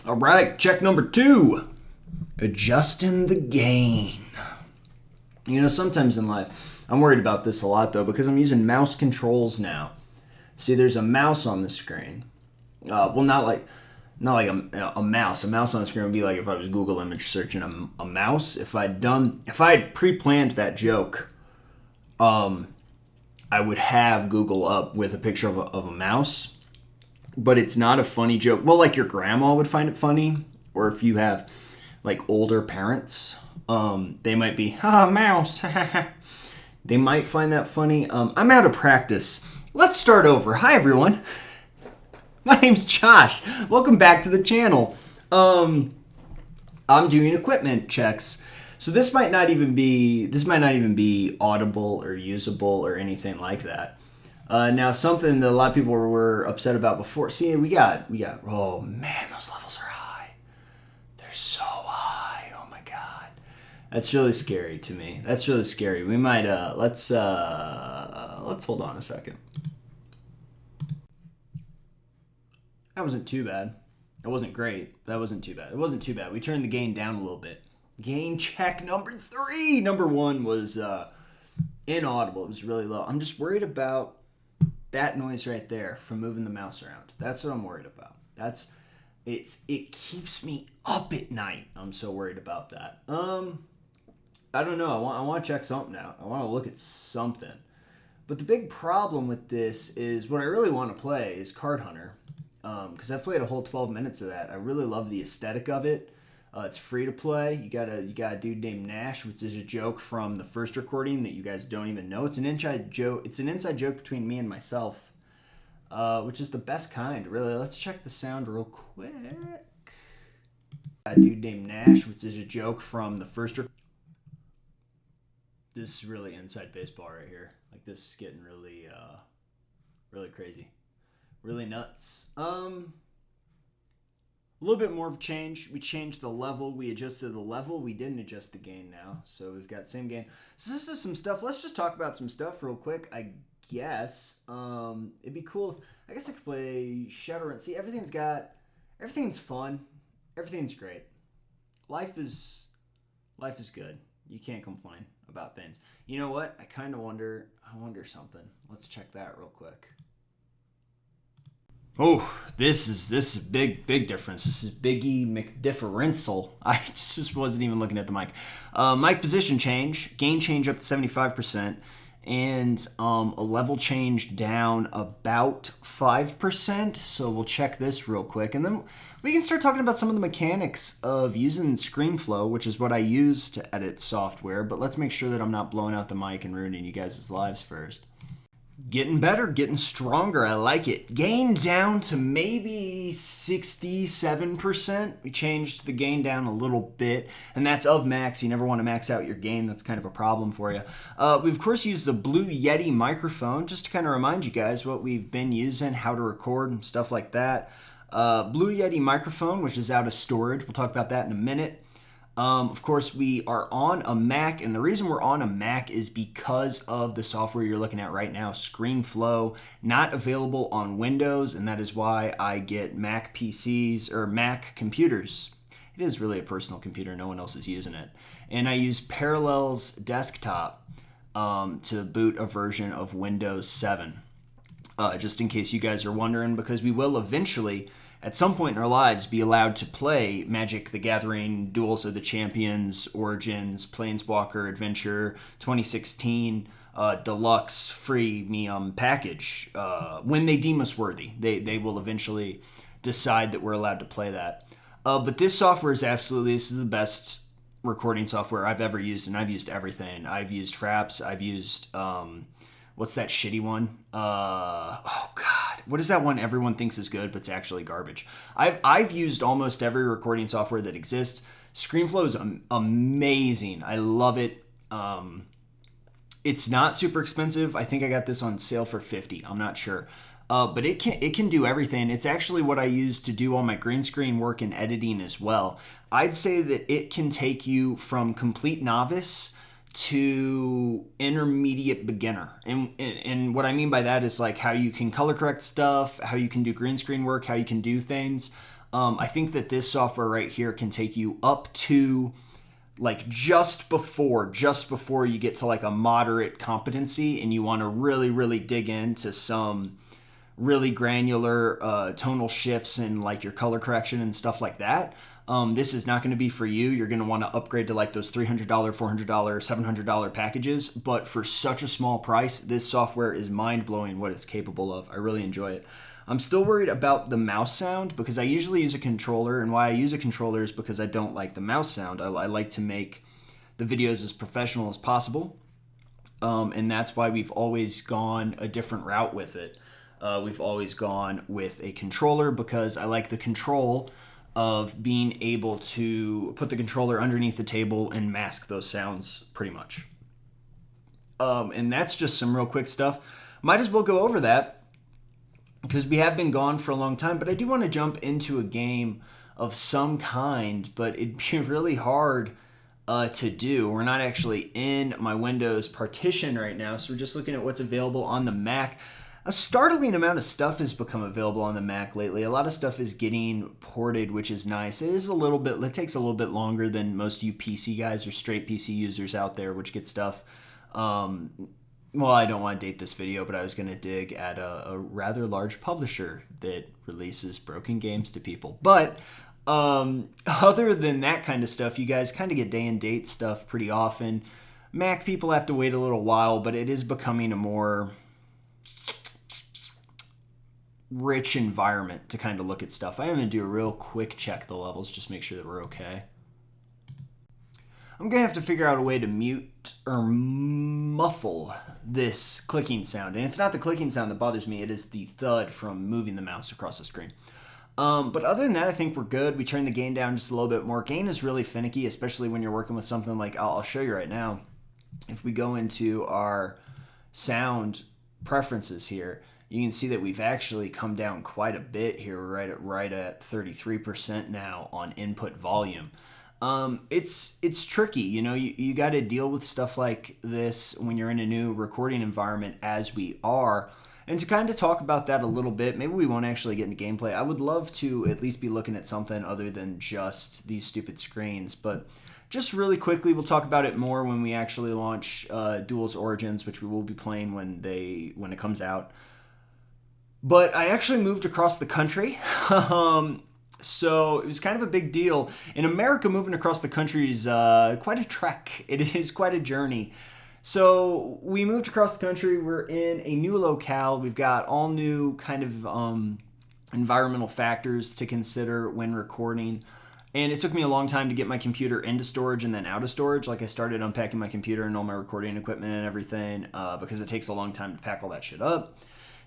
All right, check number 2. Adjusting the gain. You know, sometimes in life, I'm worried about this a lot though because I'm using mouse controls now. See, there's a mouse on the screen. Well, not like a mouse. A mouse on the screen would be like if I was Google image searching a mouse. If I had pre-planned that joke, I would have Google up with a picture of a mouse. But it's not a funny joke. Well, like your grandma would find it funny, or if you have like older parents, they might be mouse. They might find that funny. I'm out of practice. Let's start over. Hi everyone. My name's Josh. Welcome back to the channel. I'm doing equipment checks. So this might not even be audible or usable or anything like that. Now something that a lot of people were upset about before. See, we got. Oh man, those levels are high. They're so high. Oh my god, that's really scary to me. That's really scary. We might let's hold on a second. That wasn't too bad. It wasn't great. That wasn't too bad. It wasn't too bad. We turned the gain down a little bit. Gain check number 3. Number 1 was inaudible. It was really low. I'm just worried about that noise right there from moving the mouse around. That's what I'm worried about. It keeps me up at night. I'm so worried about that. I don't know. I want to check something out. I want to look at something. But the big problem with this is what I really want to play is Card Hunter. Because I've played a whole 12 minutes of that. I really love the aesthetic of it. It's free to play. You got a dude named Nash, which is a joke from the first recording that you guys don't even know. It's an inside joke. It's an inside joke between me and myself, which is the best kind. Really, let's check the sound real quick. A dude named Nash, which is a joke from the first. This is really inside baseball right here. Like this is getting really, really crazy, really nuts. A little bit more of a change. We changed the level. We adjusted the level. We didn't adjust the gain now. So we've got same gain. So this is some stuff. Let's just talk about some stuff real quick, I guess. It'd be cool if, I guess I could play Shadowrun. See, everything's fun. Everything's great. Life is good. You can't complain about things. You know what? I wonder something. Let's check that real quick. Oh, this is a big difference. This is Biggie McDifferential. I just wasn't even looking at the mic. Mic position change, gain change up to 75%, and a level change down about 5%. So we'll check this real quick, and then we can start talking about some of the mechanics of using ScreenFlow, which is what I use to edit software. But let's make sure that I'm not blowing out the mic and ruining you guys' lives first. Getting better, getting stronger. I like it. Gain down to maybe 67%. We changed the gain down a little bit, and that's of max. You never want to max out your gain. That's kind of a problem for you. We, of course, used the Blue Yeti microphone just to kind of remind you guys what we've been using, how to record, and stuff like that. Blue Yeti microphone, which is out of storage. We'll talk about that in a minute. Of course, we are on a Mac, and the reason we're on a Mac is because of the software you're looking at right now, ScreenFlow, not available on Windows, and that is why I get Mac PCs or Mac computers. It is really a personal computer. No one else is using it. And I use Parallels Desktop to boot a version of Windows 7, just in case you guys are wondering, because we will eventually at some point in our lives be allowed to play Magic the Gathering, Duels of the Champions, Origins, Planeswalker Adventure 2016 Deluxe Freemium package when they deem us worthy. They will eventually decide that we're allowed to play that. But this software is this is the best recording software I've ever used, and I've used everything. I've used Fraps. I've used what's that shitty one? Oh God, what is that one everyone thinks is good, but it's actually garbage? I've used almost every recording software that exists. ScreenFlow is amazing. I love it. It's not super expensive. I think I got this on sale for $50. I'm not sure. But it can do everything. It's actually what I use to do all my green screen work and editing as well. I'd say that it can take you from complete novice to intermediate beginner. And what I mean by that is like how you can color correct stuff, how you can do green screen work, how you can do things. I think that this software right here can take you up to like just before you get to like a moderate competency and you want to really dig into some really granular tonal shifts and like your color correction and stuff like that. This is not going to be for you. You're going to want to upgrade to like those $300, $400, $700 packages. But for such a small price, this software is mind-blowing what it's capable of. I really enjoy it. I'm still worried about the mouse sound because I usually use a controller. And why I use a controller is because I don't like the mouse sound. I like to make the videos as professional as possible. And that's why we've always gone a different route with it. We've always gone with a controller because I like the control of being able to put the controller underneath the table and mask those sounds pretty much. And that's just some real quick stuff. Might as well go over that because we have been gone for a long time, but I do want to jump into a game of some kind, but it'd be really hard to do. We're not actually in my Windows partition right now, so we're just looking at what's available on the Mac. A startling amount of stuff has become available on the Mac lately. A lot of stuff is getting ported, which is nice. It takes a little bit longer than most of you PC guys or straight PC users out there, which get stuff. Well, I don't want to date this video, but I was going to dig at a rather large publisher that releases broken games to people. But other than that kind of stuff, you guys kind of get day and date stuff pretty often. Mac people have to wait a little while, but it is becoming a more rich environment to kind of look at stuff. I am going to do a real quick check the levels, just make sure that we're okay. I'm going to have to figure out a way to mute or muffle this clicking sound. And it's not the clicking sound that bothers me, it is the thud from moving the mouse across the screen. But other than that, I think we're good. We turned the gain down just a little bit more. Gain is really finicky, especially when you're working with something like, I'll show you right now. If we go into our sound preferences here, you can see that we've actually come down quite a bit here. We're right at 33% now on input volume. It's tricky, you know, you got to deal with stuff like this when you're in a new recording environment as we are. And to kind of talk about that a little bit, maybe we won't actually get into gameplay. I would love to at least be looking at something other than just these stupid screens, but just really quickly, we'll talk about it more when we actually launch Duel's Origins, which we will be playing when it comes out. But I actually moved across the country, so it was kind of a big deal. In America, moving across the country is quite a trek. It is quite a journey. So we moved across the country. We're in a new locale. We've got all new kind of environmental factors to consider when recording. And it took me a long time to get my computer into storage and then out of storage. Like I started unpacking my computer and all my recording equipment and everything because it takes a long time to pack all that shit up.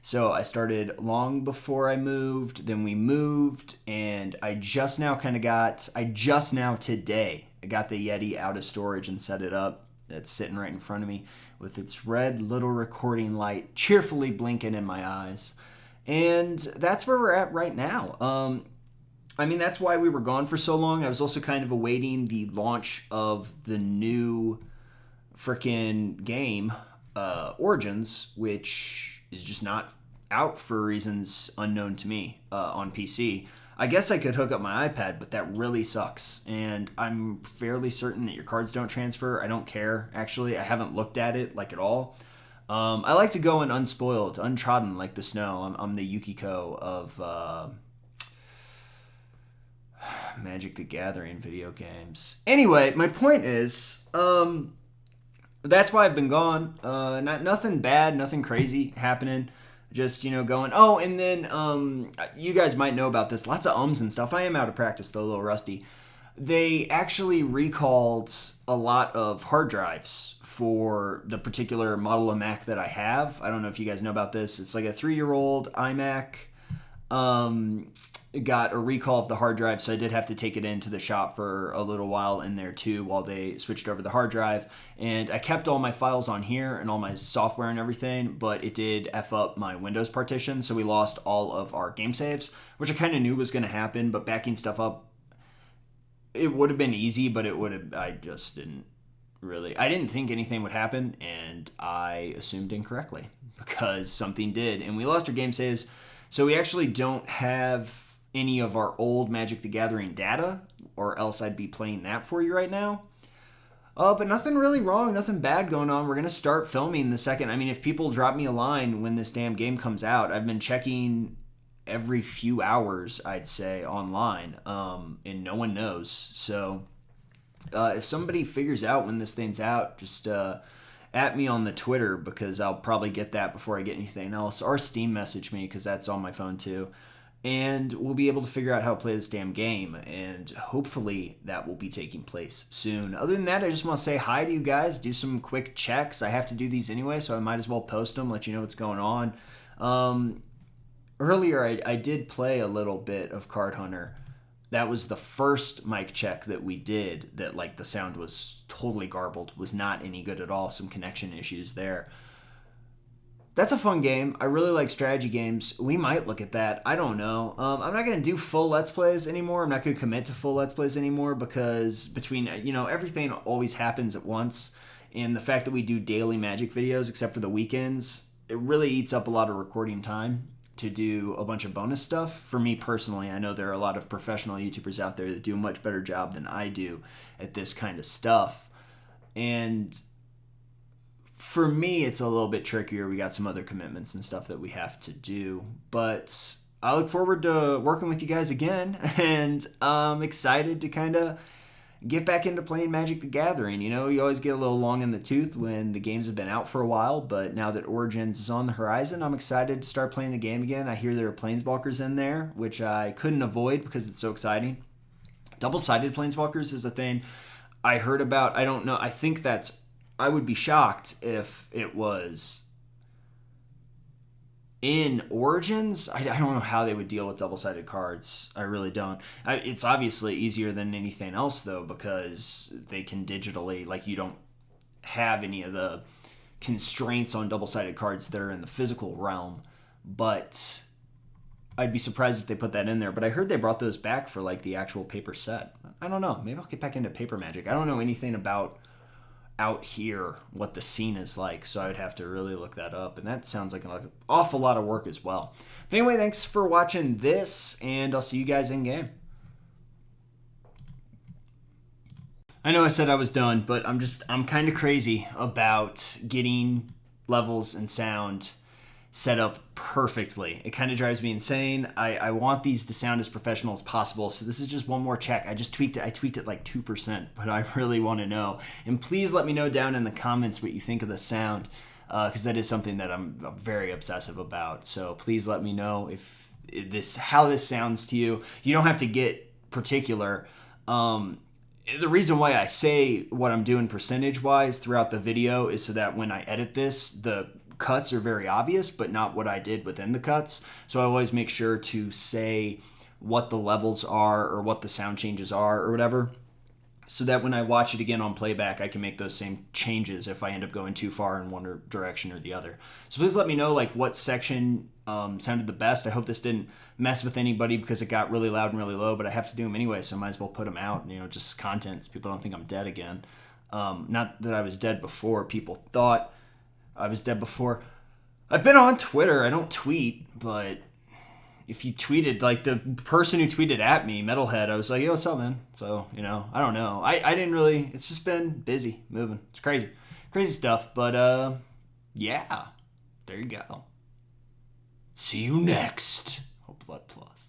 So I started long before I moved, then we moved, and I just now today, I got the Yeti out of storage and set it up. It's sitting right in front of me with its red little recording light cheerfully blinking in my eyes. And that's where we're at right now. I mean, that's why we were gone for so long. I was also kind of awaiting the launch of the new freaking game, Origins, which is just not out for reasons unknown to me on PC. I guess I could hook up my iPad, but that really sucks. And I'm fairly certain that your cards don't transfer. I don't care, actually. I haven't looked at it like at all. I like to go in unspoiled, untrodden like the snow. I'm the Yukiko of Magic the Gathering video games. Anyway, my point is, that's why I've been gone. Nothing bad, nothing crazy happening. Just, going. Oh, and then you guys might know about this. Lots of ums and stuff. I am out of practice, though, a little rusty. They actually recalled a lot of hard drives for the particular model of Mac that I have. I don't know if you guys know about this. It's like a 3-year-old iMac. Got a recall of the hard drive, so I did have to take it into the shop for a little while in there too while they switched over the hard drive. And I kept all my files on here and all my software and everything, but it did F up my Windows partition, so we lost all of our game saves, which I kind of knew was going to happen, but backing stuff up, it would have been easy, but I just didn't really. I didn't think anything would happen, and I assumed incorrectly because something did, and we lost our game saves. So we actually don't have any of our old Magic the Gathering data, or else I'd be playing that for you right now. But nothing really wrong, nothing bad going on. We're going to start filming the second. I mean, if people drop me a line when this damn game comes out, I've been checking every few hours, I'd say, online, and no one knows. So if somebody figures out when this thing's out, just at me on the Twitter, because I'll probably get that before I get anything else, or Steam message me, because that's on my phone too. And we'll be able to figure out how to play this damn game, and hopefully that will be taking place soon. Other than that, I just want to say hi to you guys, do some quick checks. I have to do these anyway, so I might as well post them, let you know what's going on. Earlier, I did play a little bit of Card Hunter. That was the first mic check that we did that, like, the sound was totally garbled, was not any good at all, some connection issues there. That's a fun game. I really like strategy games. We might look at that. I don't know. I'm not going to do full Let's Plays anymore. I'm not going to commit to full Let's Plays anymore because between, everything always happens at once. And the fact that we do daily Magic videos, except for the weekends, it really eats up a lot of recording time to do a bunch of bonus stuff. For me personally, I know there are a lot of professional YouTubers out there that do a much better job than I do at this kind of stuff. And for me, it's a little bit trickier. We got some other commitments and stuff that we have to do, but I look forward to working with you guys again, and I'm excited to kind of get back into playing Magic the Gathering. You always get a little long in the tooth when the games have been out for a while, but now that Origins is on the horizon, I'm excited to start playing the game again. I hear there are Planeswalkers in there, which I couldn't avoid because it's so exciting. Double-sided Planeswalkers is a thing I heard about. I don't know. I would be shocked if it was in Origins. I don't know how they would deal with double-sided cards. I really don't. It's obviously easier than anything else, though, because they can digitally, like, you don't have any of the constraints on double-sided cards that are in the physical realm. But I'd be surprised if they put that in there. But I heard they brought those back for, like, the actual paper set. I don't know. Maybe I'll get back into paper Magic. I don't know anything about out here what the scene is like, so I would have to really look that up, and that sounds like an awful lot of work as well. But anyway, thanks for watching this, and I'll see you guys in game. I know I said I was done, but I'm kind of crazy about getting levels and sound set up perfectly. It kind of drives me insane. I want these to sound as professional as possible, so this is just one more check. I just tweaked it. I tweaked it like 2%, but I really want to know. And please let me know down in the comments what you think of the sound, because that is something that I'm very obsessive about. So please let me know how this sounds to you. You don't have to get particular. The reason why I say what I'm doing percentage-wise throughout the video is so that when I edit this, the cuts are very obvious, but not what I did within the cuts. So I always make sure to say what the levels are or what the sound changes are or whatever, so that when I watch it again on playback, I can make those same changes if I end up going too far in one direction or the other. So please let me know, like, what section sounded the best. I hope this didn't mess with anybody because it got really loud and really low, but I have to do them anyway, so I might as well put them out, just content so people don't think I'm dead again. Not that I was dead before. People thought I was dead before. I've been on Twitter. I don't tweet, but if you tweeted, like the person who tweeted at me, Metalhead, I was like, yo, what's up, man? So, I don't know. I didn't really, it's just been busy moving. It's crazy. Crazy stuff. But, yeah, there you go. See you next. Hope Blood Plus.